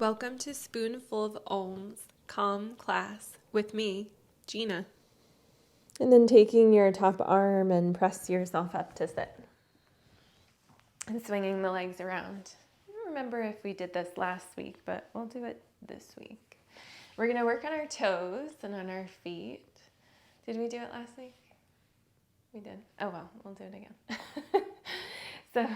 Welcome to Spoonful of Ohms Calm Class with me, Gina. And then taking your top arm and press yourself up to sit. And swinging the legs around. I don't remember if we did this last week, but we'll do it this week. We're going to work on our toes and on our feet. Did we do it last week? We did. Oh, well, we'll do it again. So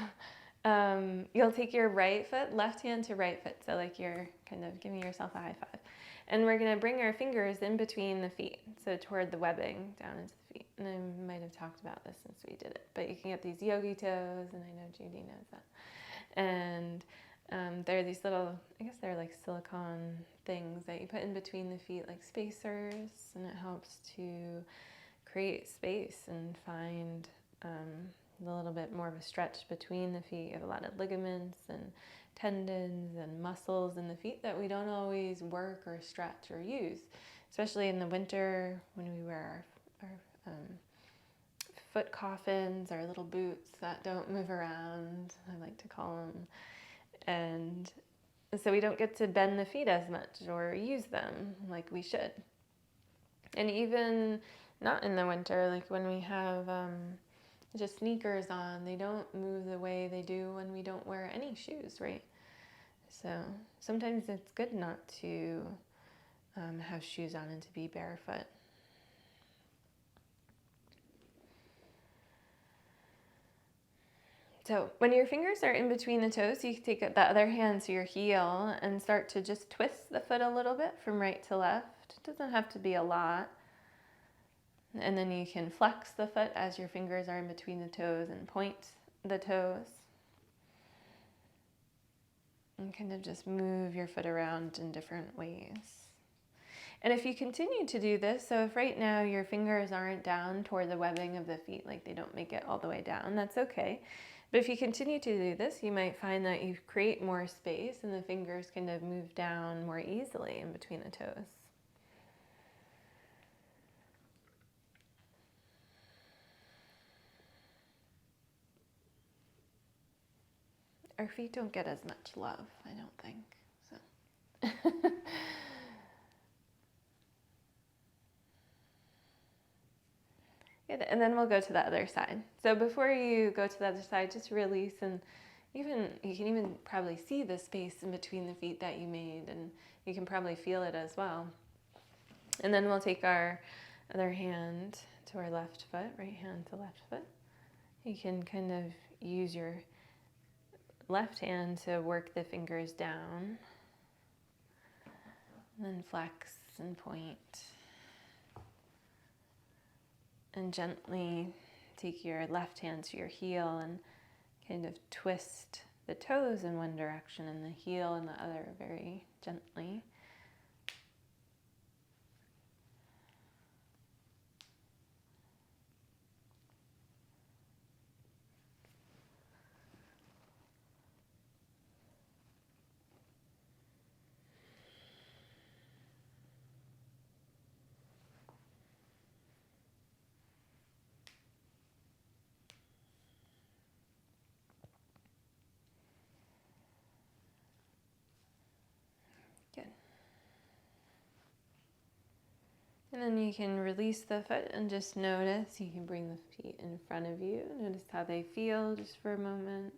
you'll take your right foot, left hand to right foot. So like you're kind of giving yourself a high five. And we're going to bring our fingers in between the feet. So toward the webbing down into the feet. And I might have talked about this since we did it. But you can get these yogi toes, and I know Judy knows that. And they're these little, I guess they're like silicone things that you put in between the feet, like spacers. And it helps to create space and find a little bit more of a stretch between the feet. You have a lot of ligaments and tendons and muscles in the feet that we don't always work or stretch or use, especially in the winter when we wear our foot coffins, our little boots that don't move around, I like to call them. And so we don't get to bend the feet as much or use them like we should. And even not in the winter, like when we have just sneakers on, they don't move the way they do when we don't wear any shoes, right? So sometimes it's good not to have shoes on and to be barefoot. So when your fingers are in between the toes, you can take the other hand to your heel and start to just twist the foot a little bit from right to left. It doesn't have to be a lot. And then you can flex the foot as your fingers are in between the toes and point the toes. And kind of just move your foot around in different ways. And if you continue to do this, so if right now your fingers aren't down toward the webbing of the feet, like they don't make it all the way down, that's okay. But if you continue to do this, you might find that you create more space and the fingers kind of move down more easily in between the toes. Our feet don't get as much love, I don't think. So. Good. And then we'll go to the other side. So before you go to the other side, just release, and you can even probably see the space in between the feet that you made, and you can probably feel it as well. And then we'll take our other hand to our left foot, right hand to left foot. You can kind of use your left hand to work the fingers down, and then flex and point. And gently take your left hand to your heel and kind of twist the toes in one direction and the heel in the other very gently. Good. And then you can release the foot and just notice. You can bring the feet in front of you. Notice how they feel just for a moment.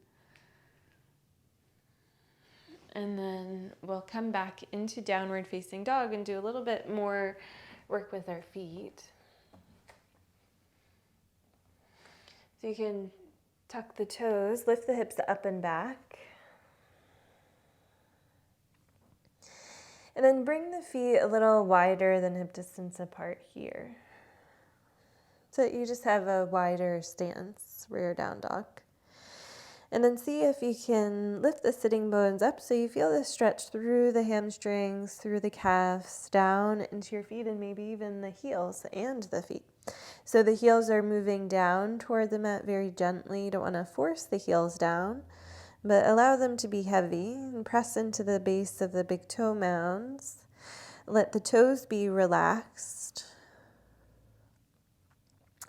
And then we'll come back into downward facing dog and do a little bit more work with our feet. So you can tuck the toes, lift the hips up and back. And then bring the feet a little wider than hip distance apart here. So that you just have a wider stance, rear down dog. And then see if you can lift the sitting bones up so you feel the stretch through the hamstrings, through the calves, down into your feet, and maybe even the heels and the feet. So the heels are moving down toward the mat very gently. You don't want to force the heels down, but allow them to be heavy and press into the base of the big toe mounds. Let the toes be relaxed.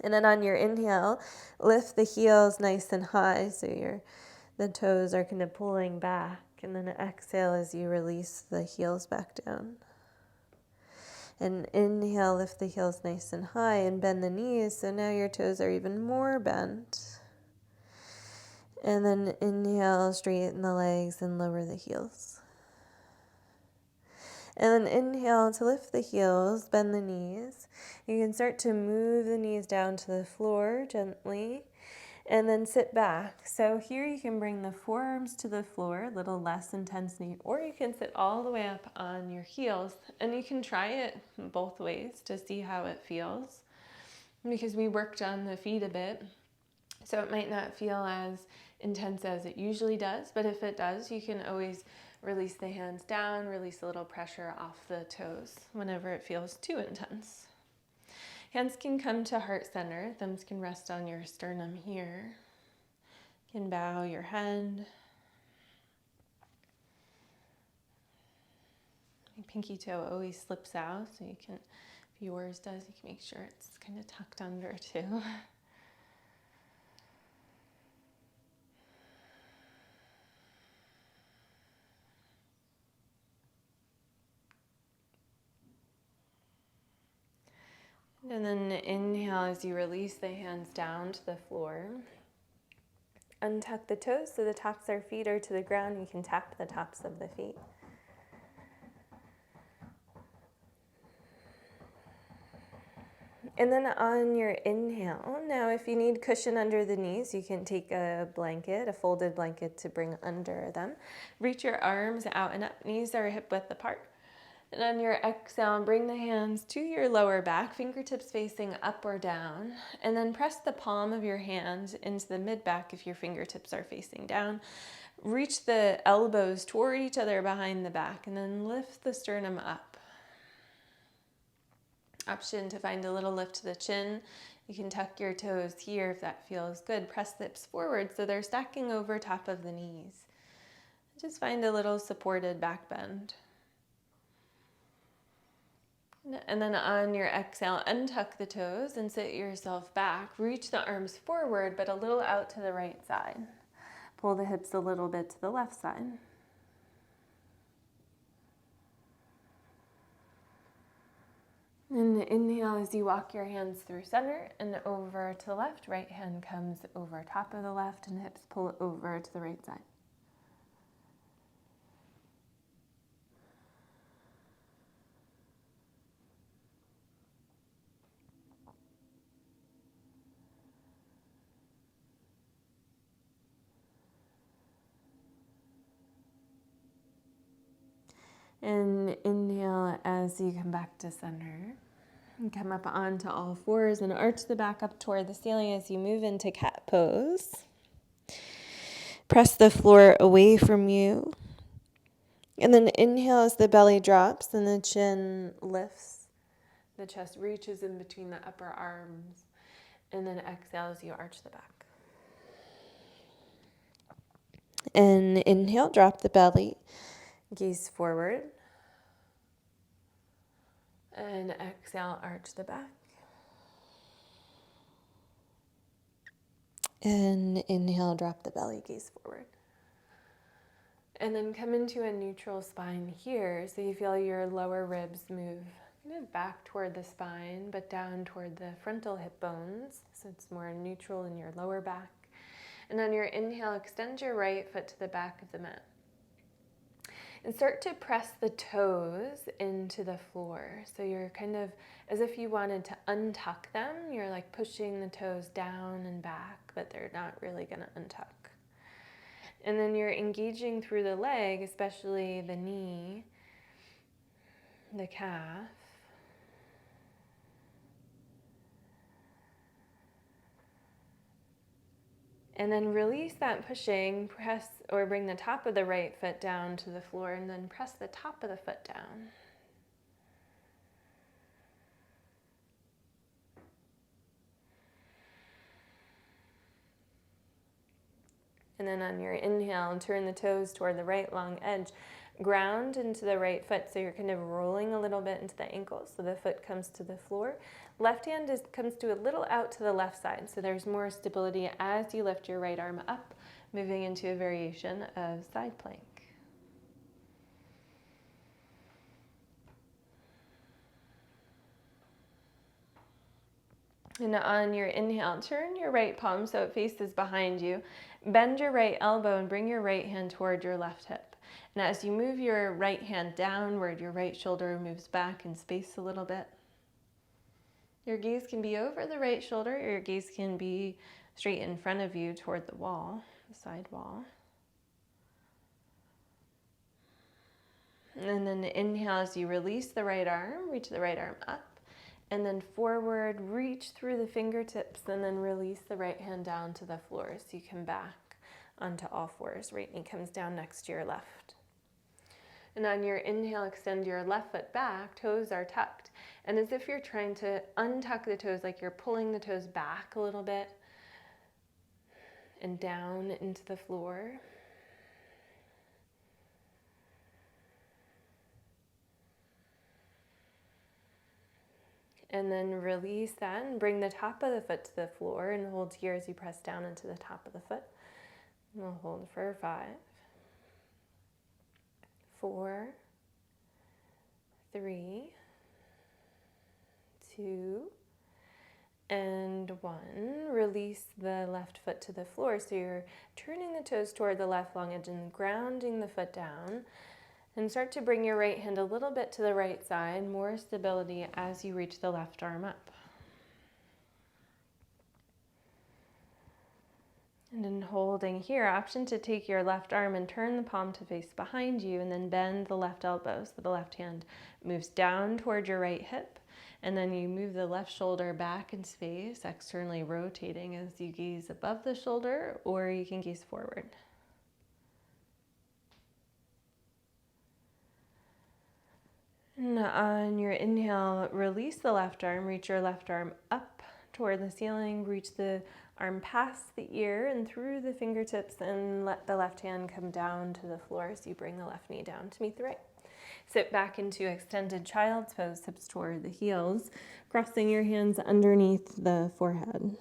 And then on your inhale, lift the heels nice and high so the toes are kind of pulling back. And then exhale as you release the heels back down. And inhale, lift the heels nice and high and bend the knees so now your toes are even more bent. And then inhale, straighten the legs and lower the heels. And then inhale to lift the heels, bend the knees. You can start to move the knees down to the floor gently. And then sit back. So here you can bring the forearms to the floor, a little less intensity, or you can sit all the way up on your heels. And you can try it both ways to see how it feels, because we worked on the feet a bit. So it might not feel as intense as it usually does, but if it does, you can always release the hands down, release a little pressure off the toes whenever it feels too intense. Hands can come to heart center. Thumbs can rest on your sternum here. You can bow your head. My pinky toe always slips out, so you can, if yours does, you can make sure it's kind of tucked under too. And then inhale as you release the hands down to the floor. Untuck the toes so the tops of our feet are to the ground. You can tap the tops of the feet. And then on your inhale, now if you need cushion under the knees, you can take a blanket, a folded blanket to bring under them. Reach your arms out and up, knees are hip width apart. And on your exhale, bring the hands to your lower back, fingertips facing up or down, and then press the palm of your hand into the mid-back if your fingertips are facing down. Reach the elbows toward each other behind the back, and then lift the sternum up. Option to find a little lift to the chin. You can tuck your toes here if that feels good. Press the hips forward so they're stacking over top of the knees. Just find a little supported back bend. And then on your exhale, untuck the toes and sit yourself back. Reach the arms forward, but a little out to the right side. Pull the hips a little bit to the left side. And inhale as you walk your hands through center and over to the left. Right hand comes over top of the left and hips pull over to the right side. And inhale as you come back to center. And come up onto all fours and arch the back up toward the ceiling as you move into cat pose. Press the floor away from you. And then inhale as the belly drops and the chin lifts. The chest reaches in between the upper arms. And then exhale as you arch the back. And inhale, drop the belly. Gaze forward. And exhale, arch the back. And inhale, drop the belly, gaze forward. And then come into a neutral spine here. So you feel your lower ribs move kind of back toward the spine, but down toward the frontal hip bones. So it's more neutral in your lower back. And on your inhale, extend your right foot to the back of the mat. And start to press the toes into the floor. So you're kind of, as if you wanted to untuck them, you're like pushing the toes down and back, but they're not really gonna untuck. And then you're engaging through the leg, especially the knee, the calf. And then release that pushing, press or bring the top of the right foot down to the floor and then press the top of the foot down. And then on your inhale, turn the toes toward the right long edge. Ground into the right foot, so you're kind of rolling a little bit into the ankle, so the foot comes to the floor. Left hand comes to a little out to the left side, so there's more stability as you lift your right arm up, moving into a variation of side plank. And on your inhale, turn your right palm so it faces behind you. Bend your right elbow and bring your right hand toward your left hip. And as you move your right hand downward, your right shoulder moves back in space a little bit. Your gaze can be over the right shoulder, or your gaze can be straight in front of you toward the wall, the side wall. And then inhale as you release the right arm, reach the right arm up. And then forward, reach through the fingertips, and then release the right hand down to the floor so you come back onto all fours. Right knee comes down next to your left. And on your inhale, extend your left foot back, toes are tucked. And as if you're trying to untuck the toes, like you're pulling the toes back a little bit and down into the floor. And then release that and bring the top of the foot to the floor and hold here as you press down into the top of the foot. And we'll hold for 5, 4, 3, 2, and 1. Release the left foot to the floor. So you're turning the toes toward the left long edge and grounding the foot down. And start to bring your right hand a little bit to the right side, more stability as you reach the left arm up. And then holding here, option to take your left arm and turn the palm to face behind you, and then bend the left elbow so the left hand moves down toward your right hip. And then you move the left shoulder back in space, externally rotating as you gaze above the shoulder, or you can gaze forward. And on your inhale, release the left arm, reach your left arm up toward the ceiling, reach the arm past the ear and through the fingertips, and let the left hand come down to the floor as you bring the left knee down to meet the right. Sit back into extended child's pose, hips toward the heels, crossing your hands underneath the forehead.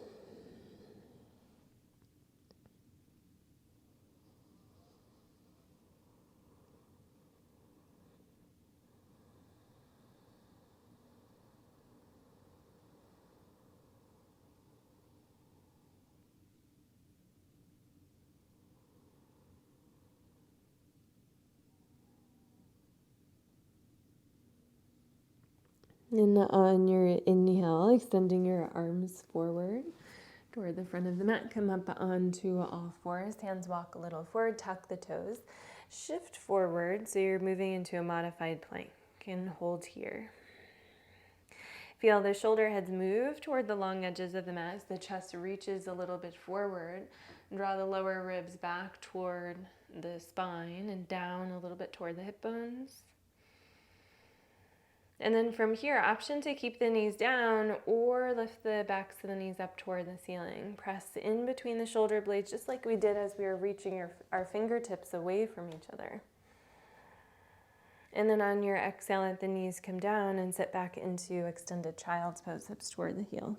And on your inhale, extending your arms forward toward the front of the mat, come up onto all fours, hands walk a little forward, tuck the toes, shift forward so you're moving into a modified plank, and hold here. Feel the shoulder heads move toward the long edges of the mat as the chest reaches a little bit forward. Draw the lower ribs back toward the spine and down a little bit toward the hip bones. And then from here, option to keep the knees down or lift the backs of the knees up toward the ceiling. Press in between the shoulder blades just like we did as we were reaching our fingertips away from each other. And then on your exhale, let the knees come down and sit back into extended child's pose, hips toward the heels.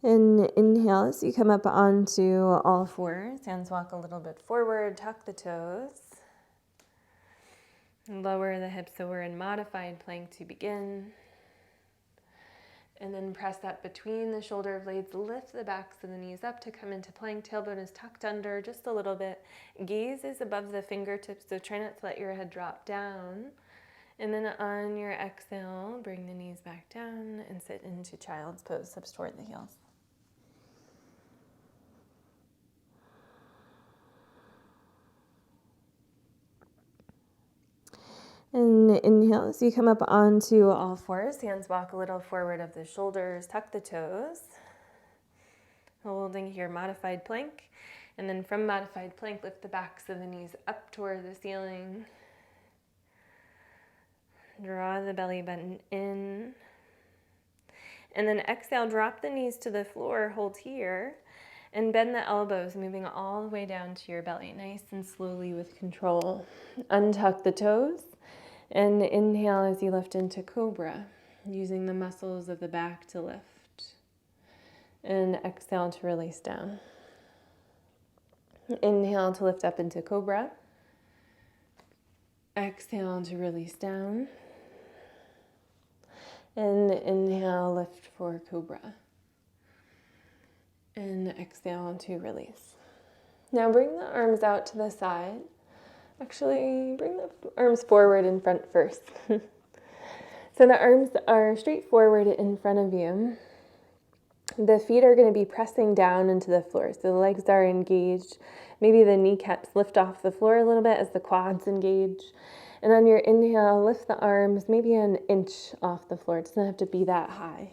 And inhale as you come up onto all fours. Hands walk a little bit forward, tuck the toes. Lower the hips so we're in modified plank to begin. And then press up between the shoulder blades, lift the backs of the knees up to come into plank. Tailbone is tucked under just a little bit. Gaze is above the fingertips, so try not to let your head drop down. And then on your exhale, bring the knees back down and sit into child's pose, hips toward the heels. And inhale as you come up onto all fours. Hands walk a little forward of the shoulders. Tuck the toes. Holding here, modified plank. And then from modified plank, lift the backs of the knees up toward the ceiling. Draw the belly button in. And then exhale, drop the knees to the floor. Hold here. And bend the elbows, moving all the way down to your belly. Nice and slowly with control. Untuck the toes. And inhale as you lift into cobra, using the muscles of the back to lift. And exhale to release down. Inhale to lift up into cobra. Exhale to release down. And inhale, lift for cobra. And exhale to release. Now bring the arms out to the side. Actually, bring the arms forward in front first. So the arms are straight forward in front of you. The feet are going to be pressing down into the floor. So the legs are engaged. Maybe the kneecaps lift off the floor a little bit as the quads engage. And on your inhale, lift the arms maybe an inch off the floor. It doesn't have to be that high.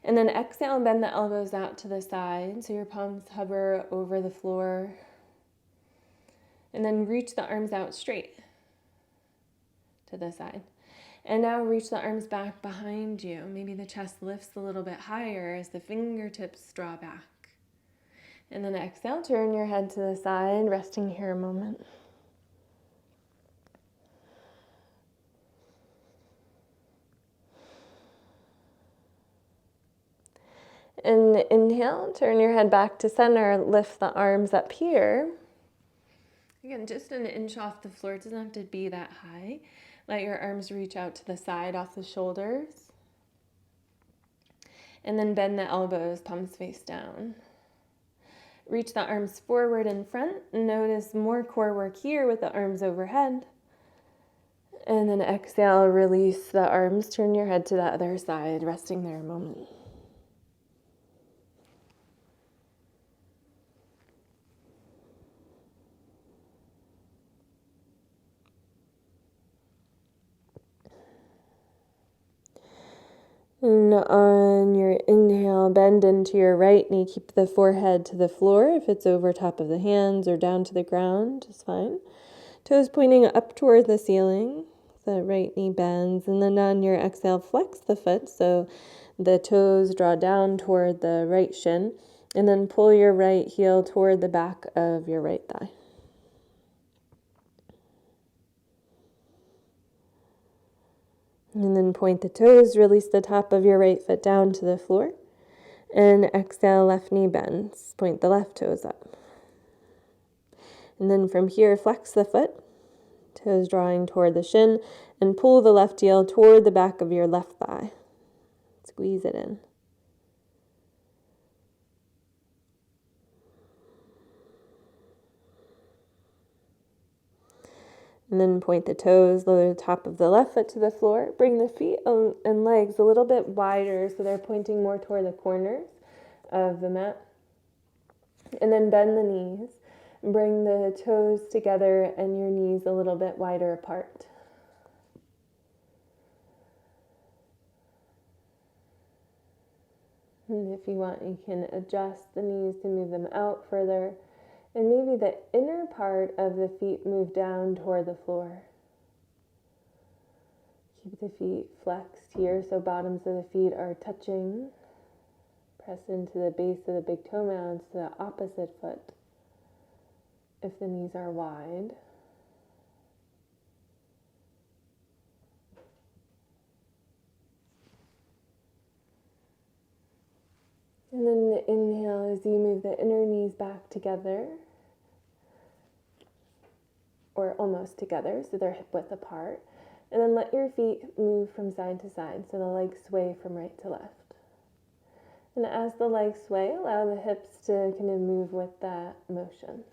And then exhale and bend the elbows out to the side so your palms hover over the floor. And then reach the arms out straight to the side. And now reach the arms back behind you. Maybe the chest lifts a little bit higher as the fingertips draw back. And then exhale, turn your head to the side, resting here a moment. And inhale, turn your head back to center, lift the arms up here. Again, just an inch off the floor, it doesn't have to be that high. Let your arms reach out to the side off the shoulders. And then bend the elbows, palms face down. Reach the arms forward in front. Notice more core work here with the arms overhead. And then exhale, release the arms, turn your head to the other side, resting there a moment. And on your inhale, bend into your right knee. Keep the forehead to the floor. If it's over top of the hands or down to the ground, just fine. Toes pointing up toward the ceiling. The right knee bends. And then on your exhale, flex the foot. So the toes draw down toward the right shin. And then pull your right heel toward the back of your right thigh. And then point the toes, release the top of your right foot down to the floor. And exhale, left knee bends. Point the left toes up. And then from here, flex the foot, toes drawing toward the shin, and pull the left heel toward the back of your left thigh. Squeeze it in. And then point the toes, lower the top of the left foot to the floor. Bring the feet and legs a little bit wider so they're pointing more toward the corners of the mat. And then bend the knees. Bring the toes together and your knees a little bit wider apart. And if you want, you can adjust the knees to move them out further. And maybe the inner part of the feet move down toward the floor. Keep the feet flexed here so bottoms of the feet are touching. Press into the base of the big toe mounds to the opposite foot if the knees are wide. And then inhale as you move the inner knees back together, or almost together, so they're hip width apart. And then let your feet move from side to side, so the legs sway from right to left. And as the legs sway, allow the hips to kind of move with that motion.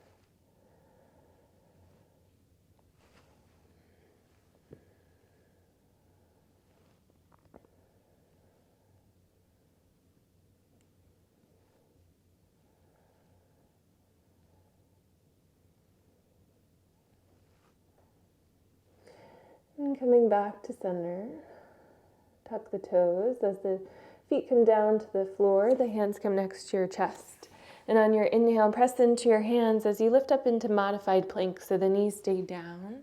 And coming back to center, tuck the toes as the feet come down to the floor, the hands come next to your chest. And on your inhale, press into your hands as you lift up into modified plank so the knees stay down.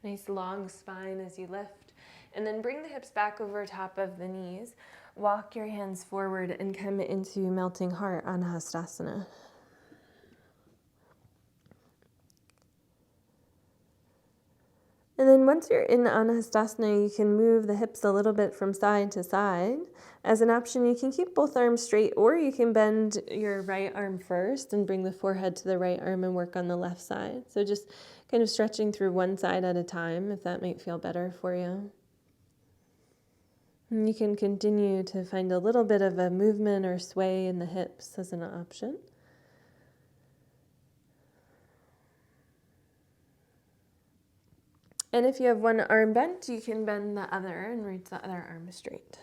Nice long spine as you lift. And then bring the hips back over top of the knees. Walk your hands forward and come into melting heart on Hastasana. And then once you're in Anahastasana, you can move the hips a little bit from side to side. As an option, you can keep both arms straight, or you can bend your right arm first and bring the forehead to the right arm and work on the left side. So just kind of stretching through one side at a time, if that might feel better for you. And you can continue to find a little bit of a movement or sway in the hips as an option. And if you have one arm bent, you can bend the other and reach the other arm straight.